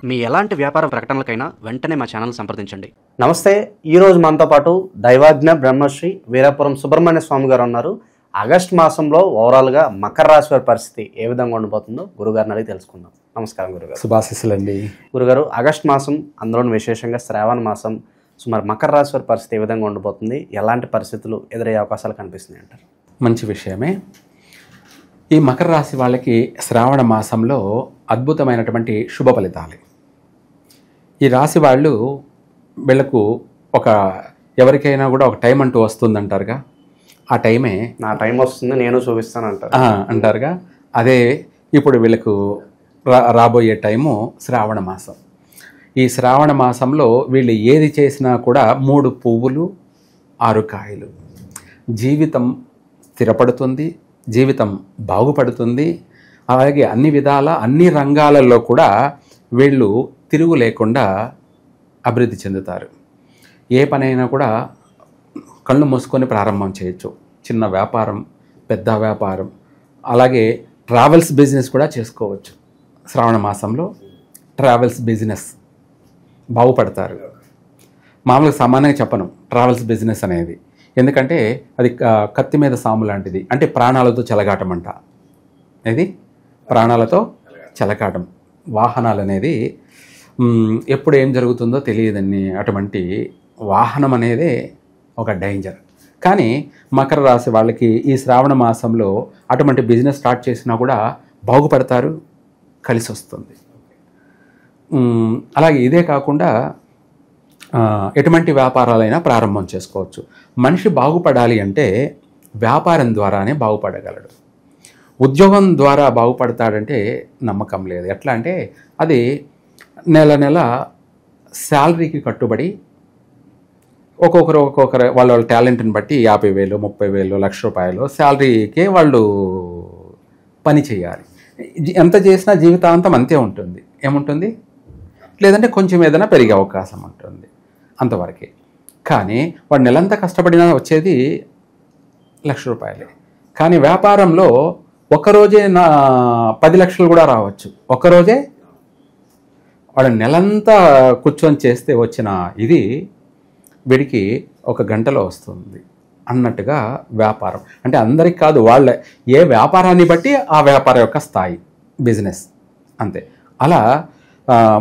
మీ ఎలాంటి వ్యాపార ప్రకటనలకైనా వెంటనే మా ఛానల్ సంప్రదించండి. నమస్తే. ఈరోజు మనతో పాటు దైవాజ్ఞ బ్రహ్మశ్రీ వీరాపురం సుబ్రహ్మణ్య స్వామి గారు ఉన్నారు. ఆగస్టు మాసంలో ఓవరాల్గా మకర రాశి వారి పరిస్థితి ఏ విధంగా ఉండబోతుందో గురుగారిని అడిగి తెలుసుకుందాం. నమస్కారం గురుగారు. శుభాశీస్సులండి. గురుగారు, ఆగస్టు మాసం అందులోని విశేషంగా శ్రావణ మాసం, సో మరి మకర రాశి వారి పరిస్థితి ఏ విధంగా ఉండబోతుంది, ఎలాంటి పరిస్థితులు ఎదురయ్యే అవకాశాలు కనిపిస్తున్నాయి అంటారు? మంచి విషయమే. ఈ మకర రాశి వాళ్ళకి శ్రావణ మాసంలో అద్భుతమైనటువంటి శుభ ఫలితాలు. ఈ రాశి వాళ్ళు వీళ్ళకు ఎవరికైనా కూడా ఒక టైం అంటూ వస్తుందంటారుగా, ఆ టైమే నా టైం వస్తుంది నేను చూపిస్తాను అంటారుగా, అదే ఇప్పుడు వీళ్ళకు రాబోయే టైము శ్రావణ మాసం. ఈ శ్రావణ మాసంలో వీళ్ళు ఏది చేసినా కూడా 3 పువ్వులు 6 కాయలు. జీవితం స్థిరపడుతుంది, జీవితం బాగుపడుతుంది. అలాగే అన్ని విధాల అన్ని రంగాలలో కూడా వీళ్ళు తిరుగు లేకుండా అభివృద్ధి చెందుతారు. ఏ పనైనా కూడా కళ్ళు మూసుకొని ప్రారంభం చేయొచ్చు. చిన్న వ్యాపారం, పెద్ద వ్యాపారం, అలాగే ట్రావెల్స్ బిజినెస్ కూడా చేసుకోవచ్చు. శ్రావణ మాసంలో ట్రావెల్స్ బిజినెస్ బాగుపడతారు. మామూలుగా సామాన్యంగా చెప్పను ట్రావెల్స్ బిజినెస్ అనేది, ఎందుకంటే అది కత్తి మీద సాము లాంటిది. అంటే ప్రాణాలతో చెలగాటం అంట. ఇది ప్రాణాలతో చెలగాటం. వాహనాలు అనేది ఎప్పుడు ఏం జరుగుతుందో తెలియదని, అటువంటి వాహనం అనేది ఒక డేంజర్. కానీ మకర రాశి వాళ్ళకి ఈ శ్రావణ మాసంలో అటువంటి బిజినెస్ స్టార్ట్ చేసినా కూడా బాగుపడతారు, కలిసి వస్తుంది. అలాగే ఇదే కాకుండా ఎటువంటి వ్యాపారాలైనా ప్రారంభం చేసుకోవచ్చు. మనిషి బాగుపడాలి అంటే వ్యాపారం ద్వారానే బాగుపడగలడు. ఉద్యోగం ద్వారా బాగుపడతాడంటే నమ్మకం లేదు. ఎట్లా అంటే అది నెల నెల శాలరీకి కట్టుబడి ఒక్కొక్కరు వాళ్ళ టాలెంట్ని బట్టి 50,000, 30,000, ₹1,00,000 శాలరీకే వాళ్ళు పని చేయాలి. ఎంత చేసినా జీవితాంతం అంతే ఉంటుంది. ఏముంటుంది? లేదంటే కొంచెం ఏదైనా పెరిగే అవకాశం ఉంటుంది, అంతవరకే. కానీ వాడు నెలంతా కష్టపడినా వచ్చేది ₹1,00,000. కానీ వ్యాపారంలో ఒక్కరోజే 10 లక్షలు కూడా రావచ్చు. ఒక్కరోజే వాడు నెలంతా కూర్చొని చేస్తే వచ్చిన ఇది వీడికి 1 గంటలో వస్తుంది అన్నట్టుగా వ్యాపారం. అంటే అందరికి కాదు, వాళ్ళ ఏ వ్యాపారాన్ని బట్టి ఆ వ్యాపారం యొక్క స్థాయి, బిజినెస్ అంతే. అలా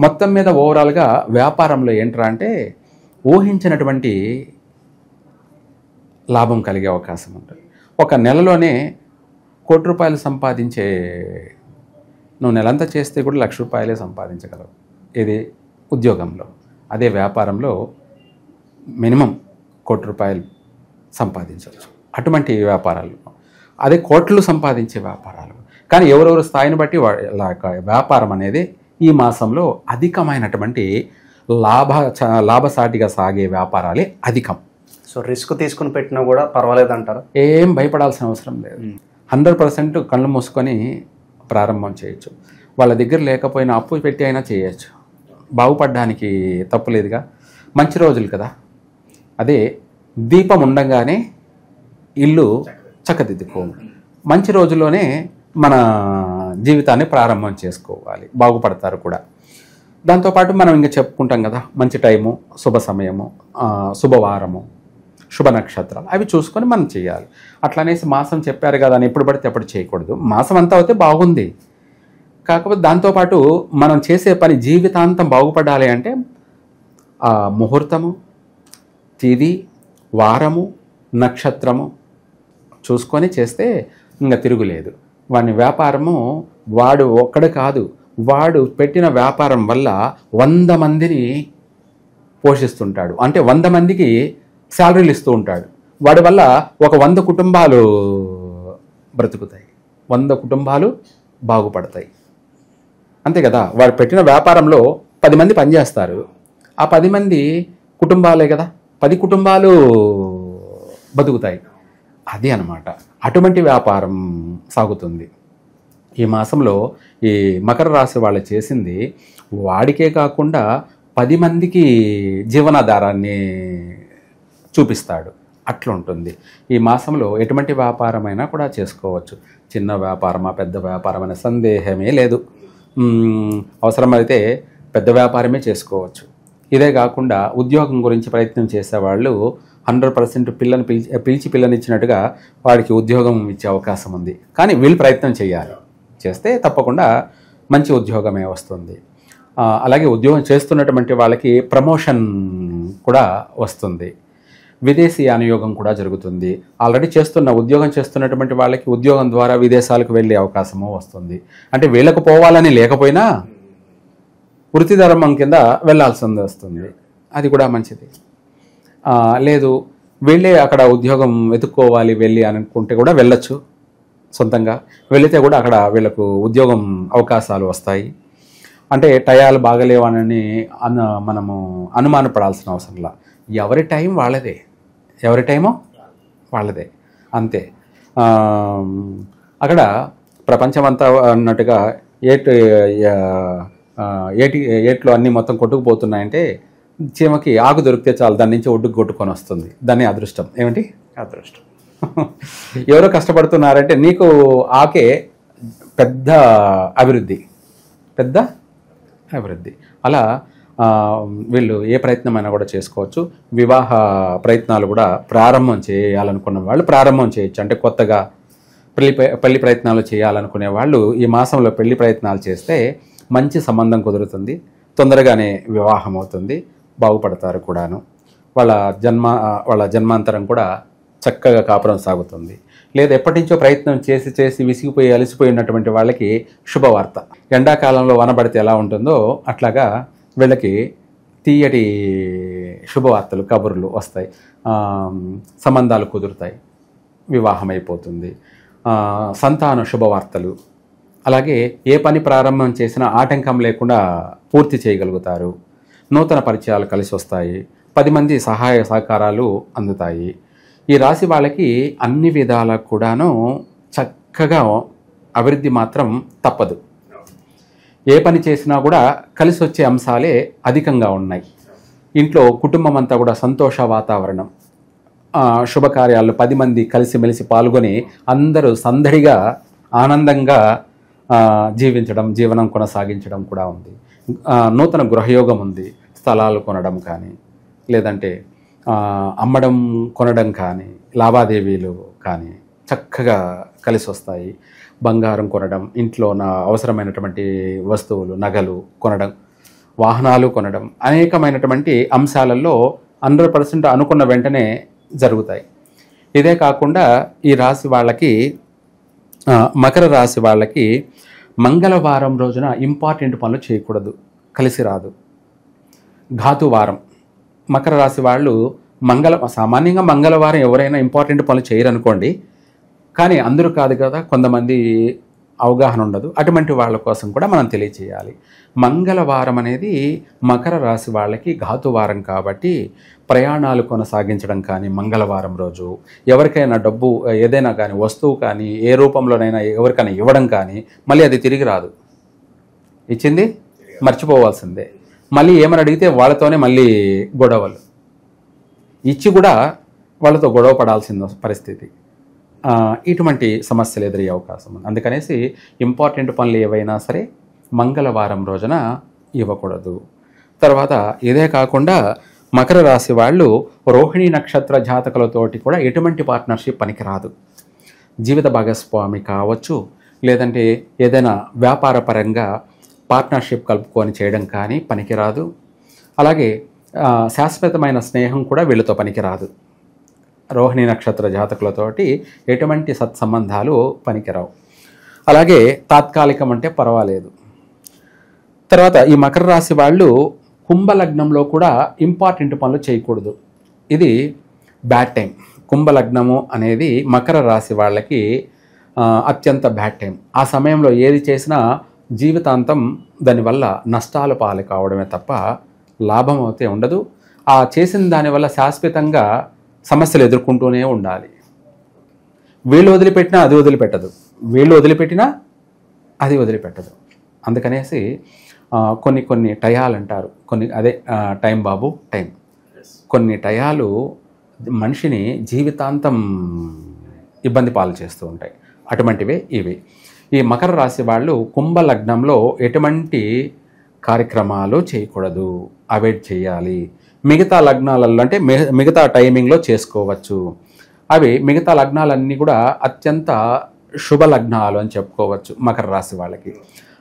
మొత్తం మీద ఓవరాల్గా వ్యాపారంలో ఏంట్రా అంటే ఊహించినటువంటి లాభం కలిగే అవకాశం ఉంటుంది. ఒక నెలలోనే ₹1,00,00,000 సంపాదించే, నువ్వు నెలంతా చేస్తే కూడా ₹1,00,000 సంపాదించగలవు. ఇది ఉద్యోగంలో. అదే వ్యాపారంలో మినిమం ₹1,00,00,000 సంపాదించవచ్చు. అటువంటి వ్యాపారాలు, అదే కోట్లు సంపాదించే వ్యాపారాలు. కానీ ఎవరెవరు స్థాయిని బట్టి వ్యాపారం అనేది ఈ మాసంలో అధికమైనటువంటి లాభసాటిగా సాగే వ్యాపారాలే అధికం. సో రిస్క్ తీసుకుని పెట్టినా కూడా పర్వాలేదు అంటారు? ఏం భయపడాల్సిన అవసరం లేదు. 100% కళ్ళు మూసుకొని ప్రారంభం చేయొచ్చు. వాళ్ళ దగ్గర లేకపోయినా అప్పు పెట్టి అయినా చేయొచ్చు. బాగుపడడానికి తప్పులేదుగా. మంచి రోజులు కదా. అదే దీపం ఉండగానే ఇల్లు చక్కదిద్దుకోము. మంచి రోజుల్లోనే మన జీవితాన్ని ప్రారంభం చేసుకోవాలి, బాగుపడతారు కూడా. దాంతోపాటు మనం ఇంకా చెప్పుకుంటాం కదా, మంచి టైము, శుభ సమయము, శుభవారము, శుభ నక్షత్రాలు, అవి చూసుకొని మనం చేయాలి. అట్లనేసి మాసం చెప్పారు కదా అని ఎప్పుడు పడితే అప్పుడు చేయకూడదు. మాసం అంతా అయితే బాగుంది, కాకపోతే దాంతోపాటు మనం చేసే పని జీవితాంతం బాగుపడాలి అంటే ఆ ముహూర్తము, తిథి, వారము, నక్షత్రము చూసుకొని చేస్తే ఇంకా తిరుగులేదు. వాని వ్యాపారము వాడు ఒక్కడు కాదు, వాడు పెట్టిన వ్యాపారం వల్ల 100 మందిని పోషిస్తుంటాడు. అంటే 100 మందికి శాలరీలు ఇస్తూ ఉంటాడు. వాడి వల్ల ఒక 100 కుటుంబాలు బ్రతుకుతాయి, 100 కుటుంబాలు బాగుపడతాయి. అంతే కదా. వాడు పెట్టిన వ్యాపారంలో 10 మంది పనిచేస్తారు. ఆ 10 మంది కుటుంబాలే కదా, 10 కుటుంబాలు బతుకుతాయి. అది అన్నమాట. అటువంటి వ్యాపారం సాగుతుంది. ఈ మాసంలో ఈ మకర రాశి వాళ్ళు చేసింది వాడికే కాకుండా 10 మందికి జీవనాధారాన్ని చూపిస్తాడు. అట్లా ఉంటుంది. ఈ మాసంలో ఎటువంటి వ్యాపారమైనా కూడా చేసుకోవచ్చు. చిన్న వ్యాపారమా పెద్ద వ్యాపారం అనే సందేహమే లేదు. అవసరమైతే పెద్ద వ్యాపారమే చేసుకోవచ్చు. ఇదే కాకుండా ఉద్యోగం గురించి ప్రయత్నం చేసేవాళ్ళు 100% పిలిచి పిల్లనిచ్చినట్టుగా వాడికి ఉద్యోగం ఇచ్చే అవకాశం ఉంది. కానీ వీళ్ళు ప్రయత్నం చేయాలి. చేస్తే తప్పకుండా మంచి ఉద్యోగమే వస్తుంది. అలాగే ఉద్యోగం చేస్తున్నటువంటి వాళ్ళకి ప్రమోషన్ కూడా వస్తుంది. విదేశీ అనుయోగం కూడా జరుగుతుంది. ఆల్రెడీ ఉద్యోగం చేస్తున్నటువంటి వాళ్ళకి ఉద్యోగం ద్వారా విదేశాలకు వెళ్ళే అవకాశము వస్తుంది. అంటే వీళ్ళకు పోవాలని లేకపోయినా వృత్తి ధర్మం కింద వెళ్ళాల్సి వస్తుంది. అది కూడా మంచిది. లేదు వీళ్ళే అక్కడ ఉద్యోగం వెతుక్కోవాలి వెళ్ళి అనుకుంటే కూడా వెళ్ళొచ్చు. సొంతంగా వెళితే కూడా అక్కడ వీళ్ళకు ఉద్యోగం అవకాశాలు వస్తాయి. అంటే టయాలు బాగలేవని మనము అనుమానపడాల్సిన అవసరంలా. ఎవరి టైం వాళ్ళదే, ఎవరి టైమో వాళ్ళదే, అంతే. అక్కడ ప్రపంచమంతా అన్నట్టుగా ఏట్లో అన్నీ మొత్తం కొట్టుకుపోతున్నాయంటే చీమకి ఆకు దొరికితే చాలు దాని నుంచి ఒడ్డుకు కొట్టుకొని వస్తుంది. దాన్ని అదృష్టం. ఏమిటి అదృష్టం. ఎవరో కష్టపడుతున్నారంటే నీకు ఆకే పెద్ద అభివృద్ధి. అలా వీళ్ళు ఏ ప్రయత్నమైనా కూడా చేసుకోవచ్చు. వివాహ ప్రయత్నాలు కూడా ప్రారంభం చేయాలనుకున్న వాళ్ళు ప్రారంభం చేయొచ్చు. అంటే కొత్తగా పెళ్లి ప్రయత్నాలు చేయాలనుకునే వాళ్ళు ఈ మాసంలో పెళ్లి ప్రయత్నాలు చేస్తే మంచి సంబంధం కుదురుతుంది. తొందరగానే వివాహం అవుతుంది. బాగుపడతారు కూడాను. వాళ్ళ జన్మాంతరం కూడా చక్కగా కాపురం సాగుతుంది. లేదా ఎప్పటి నుంచో ప్రయత్నం చేసి విసిగిపోయి అలసిపోయినటువంటి వాళ్ళకి శుభవార్త. ఎండాకాలంలో వనబడితే ఎలా ఉంటుందో అట్లాగా వీళ్ళకి తీయటి శుభవార్తలు, కబుర్లు వస్తాయి. సంబంధాలు కుదురుతాయి. వివాహం అయిపోతుంది. సంతాన శుభవార్తలు. అలాగే ఏ పని ప్రారంభం చేసినా ఆటంకం లేకుండా పూర్తి చేయగలుగుతారు. నూతన పరిచయాలు కలిసి వస్తాయి. 10 మంది సహాయ సహకారాలు అందుతాయి. ఈ రాశి వాళ్ళకి అన్ని విధాలకు కూడాను చక్కగా అభివృద్ధి మాత్రం తప్పదు. ఏ పని చేసినా కూడా కలిసి వచ్చే అంశాలే అధికంగా ఉన్నాయి. ఇంట్లో కుటుంబం అంతా కూడా సంతోష వాతావరణం. శుభకార్యాలు 10 మంది కలిసిమెలిసి పాల్గొని అందరూ సందడిగా ఆనందంగా జీవనం కొనసాగించడం కూడా ఉంది. నూతన గృహయోగం ఉంది. స్థలాలు కొనడం కానీ, లేదంటే అమ్మడం కొనడం కానీ, లావాదేవీలు కానీ చక్కగా కలిసి వస్తాయి. బంగారం కొనడం, ఇంట్లో అవసరమైనటువంటి వస్తువులు, నగలు కొనడం, వాహనాలు కొనడం, అనేకమైనటువంటి అంశాలలో 100% అనుకున్న వెంటనే జరుగుతాయి. ఇదే కాకుండా ఈ రాశి వాళ్ళకి, మకర రాశి వాళ్ళకి మంగళవారం రోజున ఇంపార్టెంట్ పనులు చేయకూడదు. కలిసి రాదు. ఘాతువారం. మకర రాశి వాళ్ళు సామాన్యంగా మంగళవారం ఎవరైనా ఇంపార్టెంట్ పనులు చేయరనుకోండి. కానీ అందరూ కాదు కదా, కొంతమంది అవగాహన ఉండదు. అటువంటి వాళ్ళ కోసం కూడా మనం తెలియచేయాలి. మంగళవారం అనేది మకర రాశి వాళ్ళకి ఘాతువారం కాబట్టి ప్రయాణాలు కొనసాగించడం కానీ, మంగళవారం రోజు ఎవరికైనా డబ్బు ఏదైనా కానీ, వస్తువు కానీ, ఏ రూపంలోనైనా ఎవరికైనా ఇవ్వడం కానీ మళ్ళీ అది తిరిగి రాదు. ఇచ్చింది మర్చిపోవాల్సిందే. మళ్ళీ ఏమని అడిగితే వాళ్ళతోనే మళ్ళీ గొడవలు. ఇచ్చి కూడా వాళ్ళతో గొడవ పడాల్సిన పరిస్థితి. ఇటువంటి సమస్యలు ఎదురయ్యే అవకాశం ఉంది. అందుకనేసి ఇంపార్టెంట్ పనులు ఏవైనా సరే మంగళవారం రోజున ఇవ్వకూడదు. తర్వాత ఇదే కాకుండా మకర రాశి వాళ్ళు రోహిణి నక్షత్ర జాతకులతోటి కూడా ఎటువంటి పార్ట్నర్షిప్ పనికిరాదు. జీవిత భాగస్వామి కావచ్చు, లేదంటే ఏదైనా వ్యాపార పరంగా పార్ట్నర్షిప్ కలుపుకొని చేయడం కానీ పనికిరాదు. అలాగే శాశ్వతమైన స్నేహం కూడా వీళ్ళతో పనికిరాదు. రోహిణి నక్షత్ర జాతకులతోటి ఎటువంటి సత్సంబంధాలు పనికిరావు. అలాగే తాత్కాలికం అంటే పర్వాలేదు. తర్వాత ఈ మకర రాశి వాళ్ళు కుంభలగ్నంలో కూడా ఇంపార్టెంట్ పనులు చేయకూడదు. ఇది బ్యాడ్ టైం. కుంభలగ్నము అనేది మకర రాశి వాళ్ళకి అత్యంత బ్యాడ్ టైం. ఆ సమయంలో ఏది చేసినా జీవితాంతం దానివల్ల నష్టాలు పాలు కావడమే తప్ప లాభం అయితే ఉండదు. ఆ చేసిన దానివల్ల శాశ్వతంగా సమస్యలు ఎదుర్కొంటూనే ఉండాలి. వీళ్ళు వదిలిపెట్టినా అది వదిలిపెట్టదు, వీళ్ళు వదిలిపెట్టినా అది వదిలిపెట్టదు. అందుకనేసి కొన్ని టయాలు అంటారు. అదే టైం బాబు టైం. కొన్ని టయాలు మనిషిని జీవితాంతం ఇబ్బంది పాలు చేస్తూ ఉంటాయి. అటువంటివే ఇవి. ఈ మకర రాశి వాళ్ళు కుంభలగ్నంలో ఎటువంటి కార్యక్రమాలు చేయకూడదు, అవాయిడ్ చేయాలి. మిగతా లగ్నాలలో అంటే మిగతా టైమింగ్లో చేసుకోవచ్చు. అవి మిగతా లగ్నాలన్నీ కూడా అత్యంత శుభ లగ్నాలు అని చెప్పుకోవచ్చు మకర రాశి వాళ్ళకి.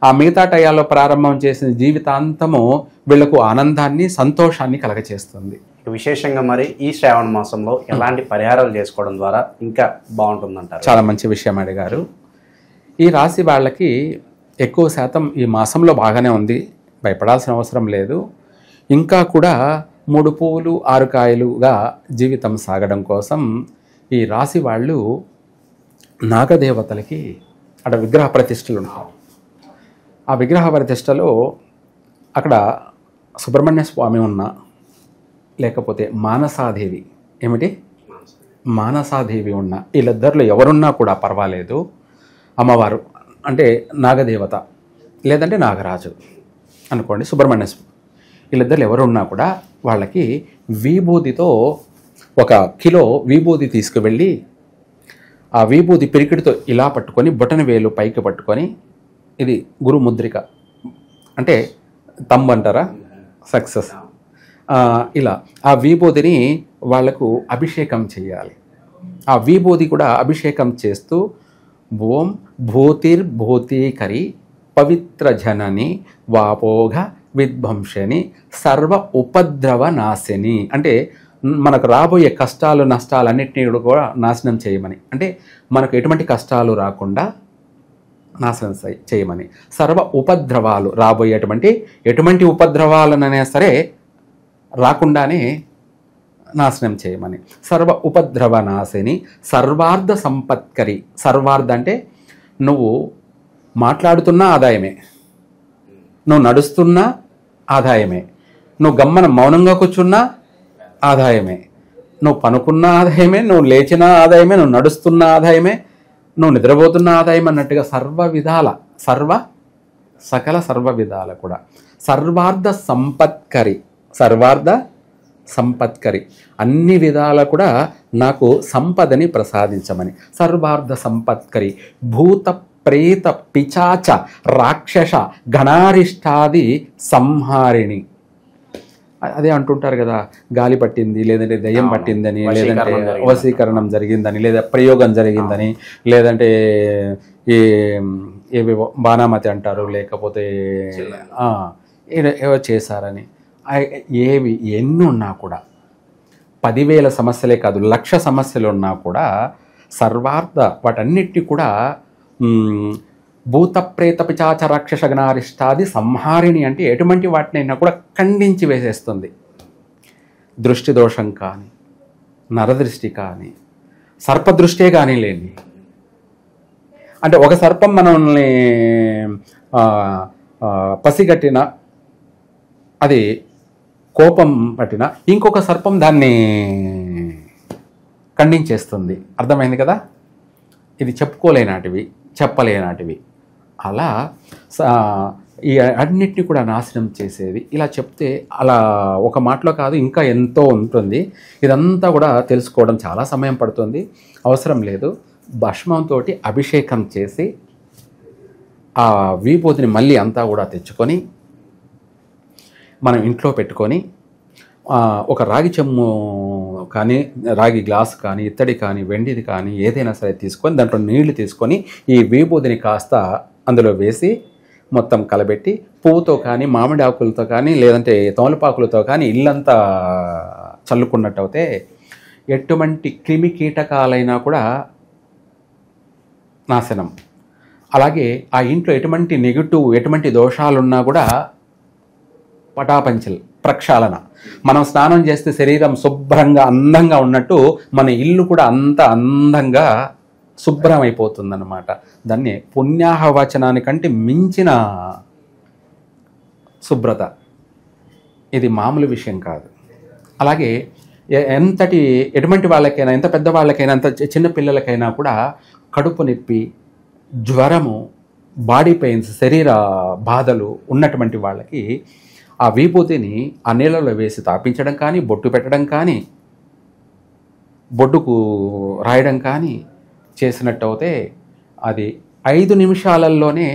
ఆ మిగతా టయాల్లో ప్రారంభం చేసిన జీవితాంతము వీళ్లకు ఆనందాన్ని, సంతోషాన్ని కలగచేస్తుంది. విశేషంగా మరి ఈ శ్రావణ మాసంలో ఎలాంటి పరిహారాలు చేసుకోవడం ద్వారా ఇంకా బాగుంటుందంటారు? చాలా మంచి విషయం అడిగారు. ఈ రాశి వాళ్ళకి ఎక్కువ శాతం ఈ మాసంలో బాగానే ఉంది, భయపడాల్సిన అవసరం లేదు. ఇంకా కూడా 3 పువ్వులు 6 కాయలుగా జీవితం సాగడం కోసం ఈ రాశి వాళ్ళు నాగదేవతలకి అక్కడ విగ్రహ ప్రతిష్టలు ఉంటాయి. ఆ విగ్రహ ప్రతిష్టలో అక్కడ సుబ్రహ్మణ్య స్వామి ఉన్నా, లేకపోతే మానసాదేవి, ఏమిటి మానసాదేవి ఉన్నా, వీళ్ళిద్దరిలో ఎవరున్నా కూడా పర్వాలేదు. అమ్మవారు అంటే నాగదేవత, లేదంటే నాగరాజు అనుకోండి, సుబ్రహ్మణ్య స్వామి, వీళ్ళిద్దరు ఎవరున్నా కూడా వాళ్ళకి విభూతితో 1 కిలో విభూతి తీసుకువెళ్ళి ఆ విభూతి పిరికిడితో ఇలా పట్టుకొని బొటన వేలు పైకి పట్టుకొని, ఇది గురుముద్రిక అంటే తంబ్ అంటారా, సక్సెస్, ఇలా ఆ విభూతిని వాళ్లకు అభిషేకం చేయాలి. ఆ విభూతి కూడా అభిషేకం చేస్తూ ఓం భూతిర్భూతీకరి పవిత్ర జనని వాపోఘ విధ్వంసని సర్వ ఉపద్రవ నాశిని, అంటే మనకు రాబోయే కష్టాలు నష్టాలన్నింటినీ కూడా నాశనం చేయమని, అంటే మనకు ఎటువంటి కష్టాలు రాకుండా నాశనం చేయమని, సర్వ ఉపద్రవాలు రాబోయేటువంటి ఎటువంటి ఉపద్రవాలనైనా సరే రాకుండానే నాశనం చేయమని, సర్వ ఉపద్రవ నాశిని సర్వార్థ సంపత్కరి. సర్వార్థ అంటే నువ్వు మాట్లాడుతున్న ఆదాయమే, నువ్వు నడుస్తున్న ఆదాయమే, నువ్వు గమ్మన మౌనంగా కూర్చున్నా ఆదాయమే, నువ్వు పనుకున్న ఆదాయమే, నువ్వు లేచిన ఆదాయమే, నువ్వు నడుస్తున్న ఆదాయమే, నువ్వు నిద్రపోతున్న ఆదాయం అన్నట్టుగా సర్వ విధాల సకల విధాల కూడా సర్వార్థ సంపత్కరి, సర్వార్థ సంపత్కరి, అన్ని విధాల కూడా నాకు సంపదని ప్రసాదించమని. సర్వార్థ సంపత్కరి భూత ప్రేత పిచాచ రాక్షస గణారిష్టాది సంహారిణి. అదే అంటుంటారు కదా, గాలి పట్టింది, లేదంటే దయ్యం పట్టిందని, లేదంటే వశీకరణం జరిగిందని, లేదా ప్రయోగం జరిగిందని, లేదంటే ఈ ఏవి బాణామతి అంటారు, లేకపోతే ఏవో చేశారని, ఏవి ఎన్ని ఉన్నా కూడా 10,000 సమస్యలే కాదు 1,00,000 సమస్యలు ఉన్నా కూడా సర్వార్థ వాటన్నిటి కూడా భూత ప్రేత పిచాచ రాక్షస గణారిష్టాది సంహారిణి అంటే ఎటువంటి వాటినైనా కూడా ఖండించి వేసేస్తుంది. దృష్టి దోషం కానీ, నరదృష్టి కానీ, సర్పదృష్టే కానీ లేని, అంటే ఒక సర్పం మనల్ని పసిగట్టిన, అది కోపం పట్టిన, ఇంకొక సర్పం దాన్ని ఖండించేస్తుంది. అర్థమైంది కదా? ఇది చెప్పుకోలేనాటివి, చెప్పలేనాటివి. అలా ఈ అన్నిటిని కూడా నాశనం చేసేది. ఇలా చెప్తే అలా ఒక మాటలో కాదు, ఇంకా ఎంతో ఉంటుంది. ఇదంతా కూడా తెలుసుకోవడం చాలా సమయం పడుతుంది, అవసరం లేదు. భస్మంతో అభిషేకం చేసి ఆ విభూతిని మళ్ళీ అంతా కూడా తెచ్చుకొని మనం ఇంట్లో పెట్టుకొని ఒక రాగి చెమ్ము కానీ, రాగి గ్లాస్ కానీ, ఇత్తడి కానీ, వెండిది కానీ ఏదైనా సరే తీసుకొని దాంట్లో నీళ్లు తీసుకొని ఈ విభూతిని కాస్త అందులో వేసి మొత్తం కలబెట్టి పువ్వుతో కానీ, మామిడి ఆకులతో కానీ, లేదంటే తమలపాకులతో కానీ ఇల్లంతా చల్లుకున్నట్టు అయితే ఎటువంటి క్రిమి కీటకాలైనా కూడా నాశనం. అలాగే ఆ ఇంట్లో ఎటువంటి నెగిటివ్, ఎటువంటి దోషాలున్నా కూడా పటాపంచల్, ప్రక్షాళన. మనం స్నానం చేస్తే శరీరం శుభ్రంగా అందంగా ఉన్నట్టు మన ఇల్లు కూడా అంత అందంగా శుభ్రం అయిపోతుందన్నమాట. దాన్ని పుణ్యాహవచనానికంటే మించిన శుభ్రత. ఇది మామూలు విషయం కాదు. అలాగే ఎటువంటి వాళ్ళకైనా, ఎంత పెద్దవాళ్ళకైనా, ఎంత చిన్న పిల్లలకైనా కూడా కడుపు నొప్పి, జ్వరము, బాడీ పెయిన్స్, శరీర బాధలు ఉన్నటువంటి వాళ్ళకి ఆ విభూతిని ఆ నీళ్ళలో వేసి తాపించడం కానీ, బొట్టు పెట్టడం కానీ, బొడ్డుకు రాయడం కానీ చేసినట్టు అయితే అది 5 నిమిషాలలోనే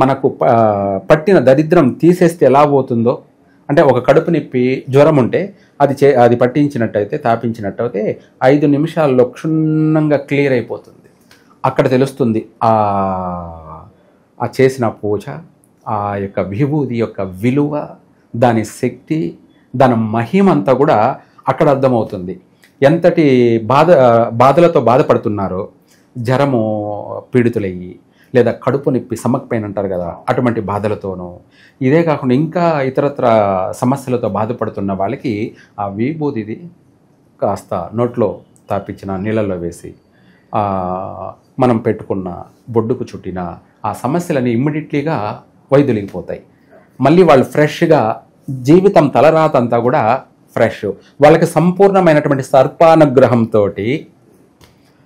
మనకు పట్టిన దరిద్రం తీసేస్తే ఎలా పోతుందో, అంటే ఒక కడుపు నొప్పి జ్వరం ఉంటే అది పట్టించినట్టయితే, తాపించినట్టయితే 5 నిమిషాల్లో క్షుణ్ణంగా క్లియర్ అయిపోతుంది. అక్కడ తెలుస్తుంది ఆ చేసిన పూజ, ఆ యొక్క విభూది యొక్క విలువ, దాని శక్తి, దాని మహిమంతా కూడా అక్కడ అర్థమవుతుంది. ఎంతటి బాధలతో బాధపడుతున్నారో, జ్వరము పీడితులయ్యి లేదా కడుపు నొప్పి స్టమక్ పెయిన్ అంటారు కదా, అటువంటి బాధలతోనూ, ఇదే కాకుండా ఇంకా ఇతరత్ర సమస్యలతో బాధపడుతున్న వాళ్ళకి ఆ విభూదిది కాస్త నోట్లో తాపించిన నీళ్ళల్లో వేసి మనం పెట్టుకున్న బొడ్డుకు చుట్టిన ఆ సమస్యలని ఇమ్మీడియట్లీగా వైదొలిగిపోతాయి. మళ్ళీ వాళ్ళు ఫ్రెష్గా జీవితం తలరాతంతా కూడా ఫ్రెష్, వాళ్ళకి సంపూర్ణమైనటువంటి సర్పానుగ్రహంతో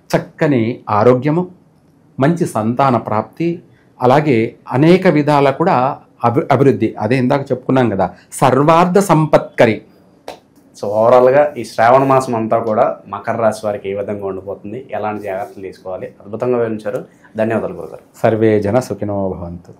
చక్కని ఆరోగ్యము, మంచి సంతాన ప్రాప్తి, అలాగే అనేక విధాల కూడా అభివృద్ధి. అదే ఇందాక చెప్పుకున్నాం కదా, సర్వార్థ సంపత్కరి. సో ఓవరాల్గా ఈ శ్రావణ మాసం అంతా కూడా మకర రాశి వారికి ఏ విధంగా ఉండిపోతుంది, ఎలాంటి జాగ్రత్తలు తీసుకోవాలి, అద్భుతంగా వివరించారు. ధన్యవాదాలు గురుగారు. సర్వే జన సుఖినో భవంతు.